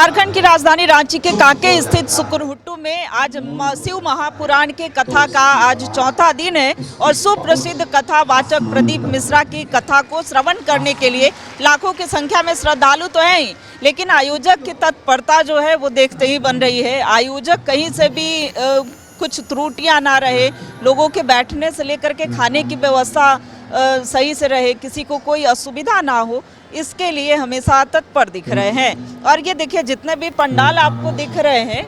झारखंड की राजधानी रांची के कांके स्थित सुकुरहुट्टू में आज शिव महापुराण के कथा का आज चौथा दिन है और सुप्रसिद्ध कथावाचक प्रदीप मिश्रा की कथा को श्रवण करने के लिए लाखों की संख्या में श्रद्धालु तो हैं ही, लेकिन आयोजक की तत्परता जो है वो देखते ही बन रही है। आयोजक कहीं से भी कुछ त्रुटियां ना रहे, लोगों के बैठने से लेकर के खाने की व्यवस्था सही से रहे, किसी को कोई असुविधा ना हो, इसके लिए हमेशा तत्पर दिख रहे हैं। और ये देखिए जितने भी पंडाल आपको दिख रहे हैं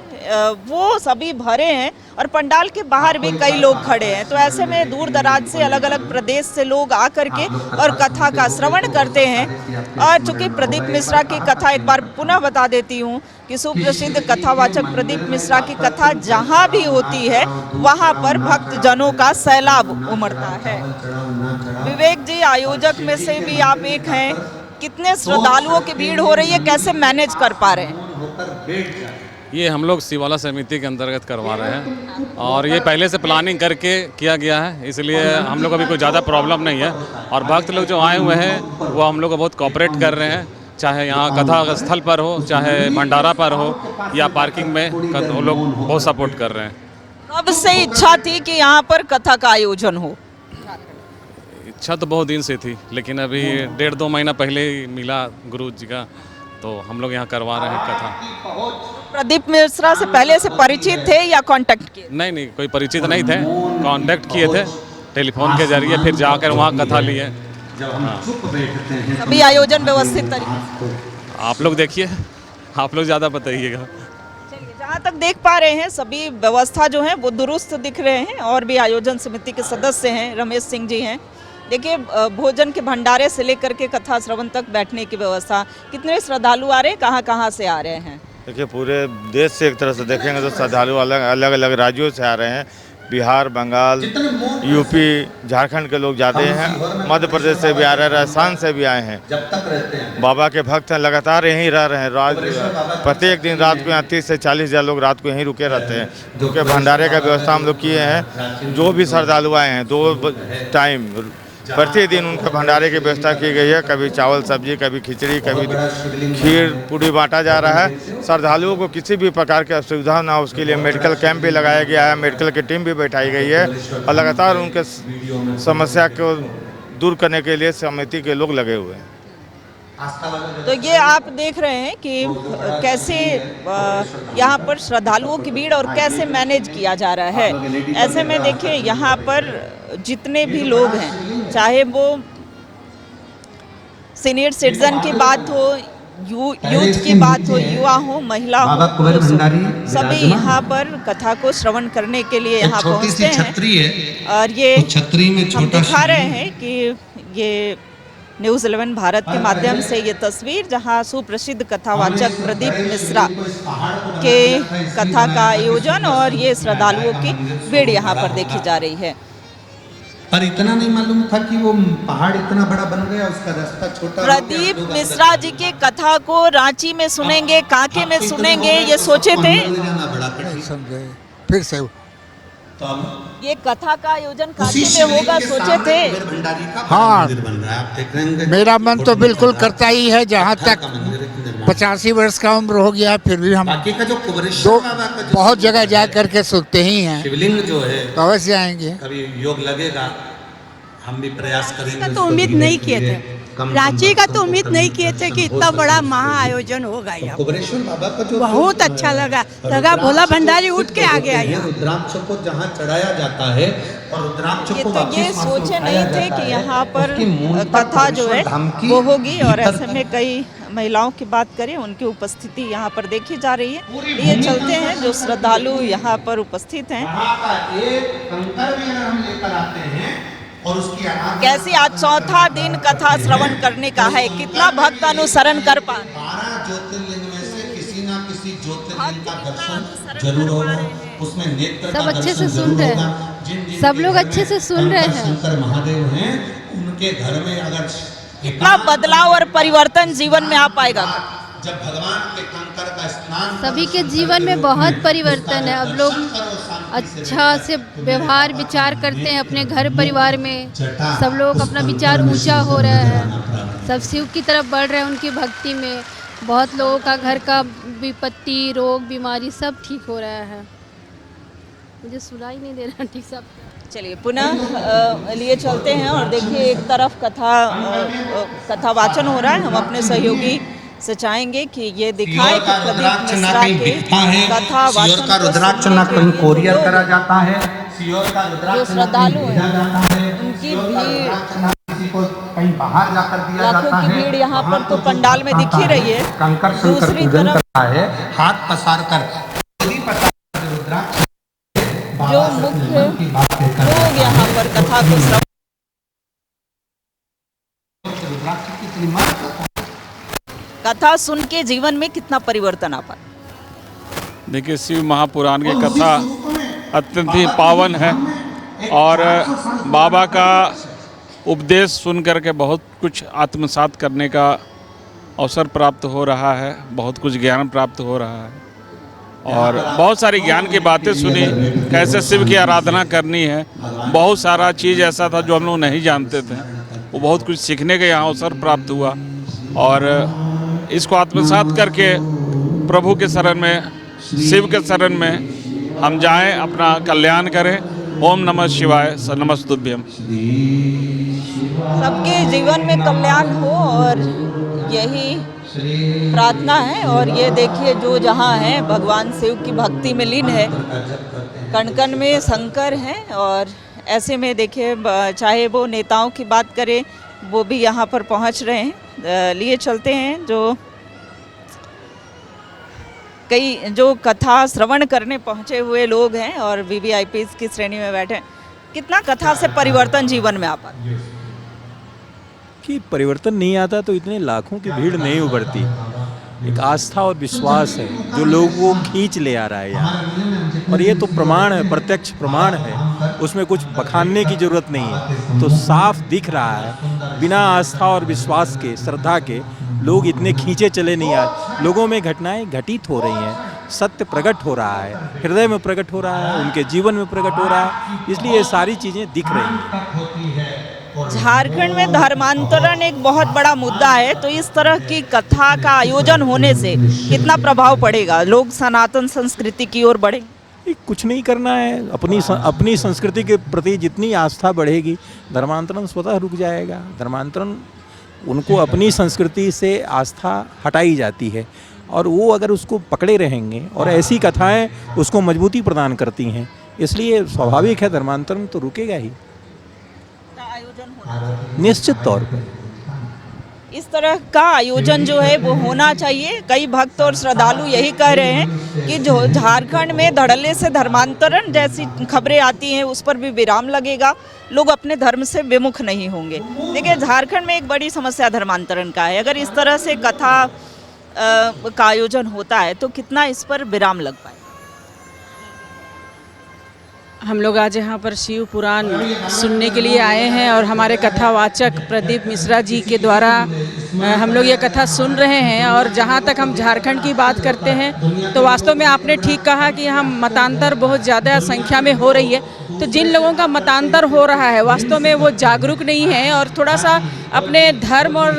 वो सभी भरे हैं और पंडाल के बाहर भी कई लोग खड़े हैं। तो ऐसे में दूर दराज से अलग अलग प्रदेश से लोग आकर के और कथा का श्रवण करते हैं। और चूंकि प्रदीप मिश्रा की कथा एक बार पुनः बता देती हूँ कि सुप्रसिद्ध कथावाचक प्रदीप मिश्रा की कथा जहाँ भी होती है वहाँ पर भक्तजनों का सैलाब उमड़ता है। विवेक जी, आयोजक में से भी आप एक हैं, कितने श्रद्धालुओं की भीड़ हो रही है, कैसे मैनेज कर पा रहे हैं? ये हम लोग शिवाला समिति के अंतर्गत करवा रहे हैं और ये पहले से प्लानिंग करके किया गया है, इसलिए हम लोग अभी कोई ज़्यादा प्रॉब्लम नहीं है। और भक्त लोग जो आए हुए हैं वो हम लोग को बहुत कोऑपरेट कर रहे हैं, चाहे यहाँ कथा स्थल पर हो, चाहे भंडारा पर हो या पार्किंग में, वो लोग बहुत सपोर्ट कर रहे हैं। कब से इच्छा थी कि यहाँ पर कथा का आयोजन हो? इच्छा तो बहुत दिन से थी, लेकिन अभी 1.5-2 महीना पहले ही मिला गुरु जी का, तो हम लोग यहाँ करवा रहे हैं कथा। प्रदीप मिश्रा से पहले से परिचित थे या कांटेक्ट किए? नहीं, कोई परिचित नहीं थे, कांटेक्ट किए थे टेलीफोन के जरिए, फिर जाकर वहाँ कथा लिए। सभी आयोजन व्यवस्थित तरीके से? आप लोग देखिए, आप लोग ज़्यादा बताइएगा। चलिए, जहाँ तक देख पा रहे हैं सभी व्यवस्था जो है वो दुरुस्त दिख रहे हैं। और भी आयोजन समिति के सदस्य हैं, रमेश सिंह जी हैं। देखिए, भोजन के भंडारे से लेकर के कथा श्रवण तक बैठने की व्यवस्था, कितने श्रद्धालु आ रहे हैं, कहाँ से आ रहे हैं? देखिए, पूरे देश से एक तरह से देखेंगे तो श्रद्धालु अलग अलग राज्यों से आ रहे हैं। बिहार, बंगाल, यूपी, झारखंड के लोग जाते हैं, मध्य प्रदेश से भी आ रहे हैं, राजस्थान से भी आए हैं। बाबा के भक्त हैं, लगातार यहीं रह रहे हैं। प्रत्येक दिन रात को यहाँ 30 से 40 हज़ार लोग रात को यहीं रुके रहते हैं, क्योंकि भंडारे का व्यवस्था हम लोग किए हैं। जो भी श्रद्धालु आए हैं 2 टाइम प्रतिदिन उनके भंडारे की व्यवस्था की गई है। कभी चावल सब्जी, कभी खिचड़ी, कभी खीर पूड़ी बांटा जा रहा है। श्रद्धालुओं को किसी भी प्रकार की असुविधा ना हो, उसके लिए मेडिकल कैंप भी लगाया गया है, मेडिकल की टीम भी बैठाई गई है और लगातार उनके समस्या को दूर करने के लिए समिति के लोग लगे हुए हैं। तो ये आप देख रहे हैं कि कैसे यहाँ पर श्रद्धालुओं की भीड़ और कैसे मैनेज किया जा रहा है। ऐसे में देखिए यहाँ पर जितने भी लोग हैं, चाहे वो सीनियर सिटीजन की बात हो, यूथ की बात हो, युवा हो, महिला हो, सभी यहाँ पर कथा को श्रवण करने के लिए यहाँ पहुँचते हैं। और ये हम दिखा रहे हैं कि ये न्यूज़ 11 भारत के माध्यम से ये तस्वीर, जहां सुप्रसिद्ध कथावाचक प्रदीप मिश्रा के कथा का आयोजन और ये श्रद्धालुओं की भीड़ यहाँ पर देखी जा रही है। पर इतना नहीं मालूम था कि वो पहाड़ इतना बड़ा बन गया, उसका रास्ता छोटा। प्रदीप मिश्रा जी के कथा को रांची में सुनेंगे, कांके में सुनेंगे, ये सोचे थे? समझे फिर से ये कथा का आयोजन काशी में होगा, सोचे थे? हाँ, मेरा मन तो बिल्कुल करता ही है। जहाँ तक 85 वर्ष का उम्र हो गया, फिर भी हम बहुत जगह जा करके सुनते ही हैं। शिवलिंग जो है तो अवश्य आएंगे, कभी योग लगेगा, हम भी प्रयास करेंगे। तो उम्मीद नहीं किए थे, रांची का तो उम्मीद नहीं किए थे कि इतना बड़ा महा आयोजन होगा यहाँ। कुबरेश्वर बाबा का जो बहुत अच्छा लगा भोला भंडारी उठ के आ गया यहाँ। रुद्राक्ष को जहाँ चढ़ाया जाता है और रुद्राक्ष को ये सोचे नहीं थे कि यहाँ पर कथा जो है वो होगी। और ऐसे में कई महिलाओं की बात करें, उनकी उपस्थिति यहाँ पर देखी जा रही है। ये चलते हैं जो श्रद्धालु यहाँ पर उपस्थित हैं। एक कंकर भी अगर हम लेकर आते हैं और उसकी कैसी आज चौथा दिन कथा श्रवण करने का है, कितना भक्त अनुसरण कर पा? 12 ज्योतिर्लिंग में से किसी ना किसी ज्योतिर्लिंग का दर्शन जरूर होगा, उसमें नेत्र सब अच्छे से सुन रहे हैं, सब लोग अच्छे से सुन रहे हैं। शंकर महादेव हैं, उनके घर में अगर कितना बदलाव और परिवर्तन जीवन में आ पाएगा जब भगवान के कंकर का स्नान। सभी के जीवन में बहुत परिवर्तन है। अब लोग अच्छा से व्यवहार विचार करते हैं अपने घर परिवार में। सब लोग अपना विचार ऊंचा हो रहा है, सब शिव की तरफ बढ़ रहे हैं उनकी भक्ति में। बहुत लोगों का घर का विपत्ति, रोग, बीमारी सब ठीक हो रहा है। मुझे सुनाई नहीं दे रहा ठीक से। चलिए पुनः लिए चलते हैं और देखिए एक तरफ कथा वाचन हो रहा है। हम अपने सहयोगी से चाहेंगे कि ये दिखाए कि प्रदीप मिश्रा के कथा वाचन का रुद्राक्ष न कहीं कोरियर करा जाता है, सियोर का जो रुद्राक्ष श्रद्धालु हैं उनकी भीड़, किसी को कहीं बाहर जाकर दिया लाखों जाता की है। भीड़ यहाँ पर तो पंडाल में दिख ही रही है। कंकर शंकर दूसरी पूजन तरफ करता है, हाथ पसार कर रुद्राक्ष जो मुख्य लोग यहाँ पर कथा को श्रवण, कथा सुन के जीवन में कितना परिवर्तन आ पाए। देखिए, शिव महापुराण की कथा अत्यंत ही पावन है और बाबा का उपदेश सुन करके बहुत कुछ आत्मसात करने का अवसर प्राप्त हो रहा है, बहुत कुछ ज्ञान प्राप्त हो रहा है और बहुत सारी ज्ञान की बातें सुनी, कैसे शिव की आराधना करनी है। बहुत सारा चीज़ ऐसा था जो हम लोग नहीं जानते थे, वो बहुत कुछ सीखने का यहाँ अवसर प्राप्त हुआ और इसको आत्मसात करके प्रभु के शरण में, शिव के शरण में हम जाएं, अपना कल्याण करें। ओम नमः शिवाय, नमस्तुभ्यम। सबके जीवन में कल्याण हो और यही प्रार्थना है। और ये देखिए जो जहाँ है भगवान शिव की भक्ति में लीन है, कण कण में शंकर हैं और ऐसे में देखिए चाहे वो नेताओं की बात करें वो भी यहाँ पर पहुँच रहे हैं। लिए चलते हैं जो कथा श्रवण करने पहुँचे हुए लोग हैं और वीवीआईपीज़ की श्रेणी में बैठे हैं। कितना कथा से परिवर्तन जीवन में आ पाता कि परिवर्तन नहीं आता तो इतने लाखों की भीड़ नहीं उभरती। एक आस्था और विश्वास है जो लोगों को खींच ले आ रहा है यहाँ, और ये तो प्रमाण है, प्रत्यक्ष प्रमाण है, उसमें कुछ बखानने की जरूरत नहीं है। तो साफ दिख रहा है, बिना आस्था और विश्वास के, श्रद्धा के लोग इतने खींचे चले नहीं आए। लोगों में घटनाएं घटित हो रही हैं, सत्य प्रकट हो रहा है, हृदय में प्रकट हो रहा है, उनके जीवन में प्रकट हो रहा है, इसलिए ये सारी चीज़ें दिख रही हैं। झारखंड में धर्मांतरण एक बहुत बड़ा मुद्दा है, तो इस तरह की कथा का आयोजन होने से कितना प्रभाव पड़ेगा? लोग सनातन संस्कृति की ओर बढ़ेंगे? कुछ नहीं करना है, अपनी संस्कृति के प्रति जितनी आस्था बढ़ेगी धर्मांतरण स्वतः रुक जाएगा। धर्मांतरण उनको अपनी संस्कृति से आस्था हटाई जाती है और वो अगर उसको पकड़े रहेंगे, और ऐसी कथाएं उसको मजबूती प्रदान करती हैं, इसलिए स्वाभाविक है धर्मांतरण तो रुकेगा ही, निश्चित तौर पर। इस तरह का आयोजन जो है वो होना चाहिए। कई भक्त और श्रद्धालु यही कह रहे हैं कि जो झारखंड में धड़ल्ले से धर्मांतरण जैसी खबरें आती हैं उस पर भी विराम लगेगा, लोग अपने धर्म से विमुख नहीं होंगे। देखिए झारखंड में एक बड़ी समस्या धर्मांतरण का है। अगर इस तरह से कथा का आयोजन होता है तो कितना इस पर विराम लग पाए? हम लोग आज यहाँ पर शिव पुराण सुनने के लिए आए हैं और हमारे कथावाचक प्रदीप मिश्रा जी के द्वारा हम लोग ये कथा सुन रहे हैं। और जहाँ तक हम झारखंड की बात करते हैं तो वास्तव में आपने ठीक कहा कि यहाँ मतांतर बहुत ज़्यादा संख्या में हो रही है। तो जिन लोगों का मतांतर हो रहा है वास्तव में वो जागरूक नहीं है और थोड़ा सा अपने धर्म और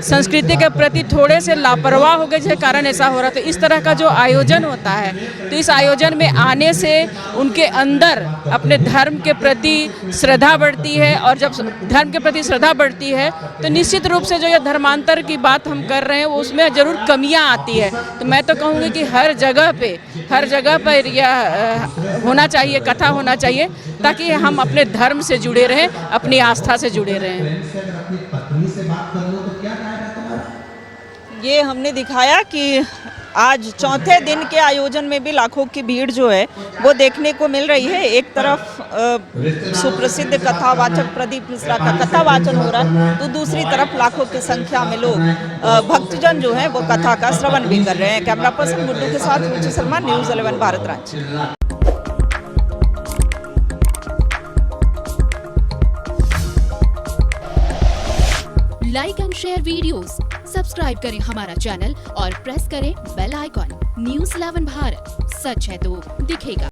संस्कृति के प्रति थोड़े से लापरवाह हो गए, जिसके कारण ऐसा हो रहा है। तो इस तरह का जो आयोजन होता है तो इस आयोजन में आने से उनके अंदर अपने धर्म के प्रति श्रद्धा बढ़ती है, और जब धर्म के प्रति श्रद्धा बढ़ती है तो निश्चित रूप से जो ये धर्मांतर की बात हम कर रहे हैं वो उसमें ज़रूर कमियां आती है। तो मैं तो कहूँगी कि हर जगह पर यह होना चाहिए, कथा होना चाहिए, ताकि हम अपने धर्म से जुड़े रहें, अपनी आस्था से जुड़े रहें। ये हमने दिखाया कि आज चौथे दिन के आयोजन में भी लाखों की भीड़ जो है वो देखने को मिल रही है। एक तरफ सुप्रसिद्ध कथावाचक प्रदीप मिश्रा का कथा वाचन हो रहा है तो दूसरी तरफ लाखों की संख्या में लोग भक्तजन जो है वो कथा का श्रवण भी कर रहे हैं। कैमरा पर्सन गुड्डू के साथ Ruchi Sharma, news 11 Bharat Ranchi. Like and share videos, subscribe करें हमारा चैनल और प्रेस करें बेल आइकॉन। न्यूज़ 11 भारत, सच है तो दिखेगा।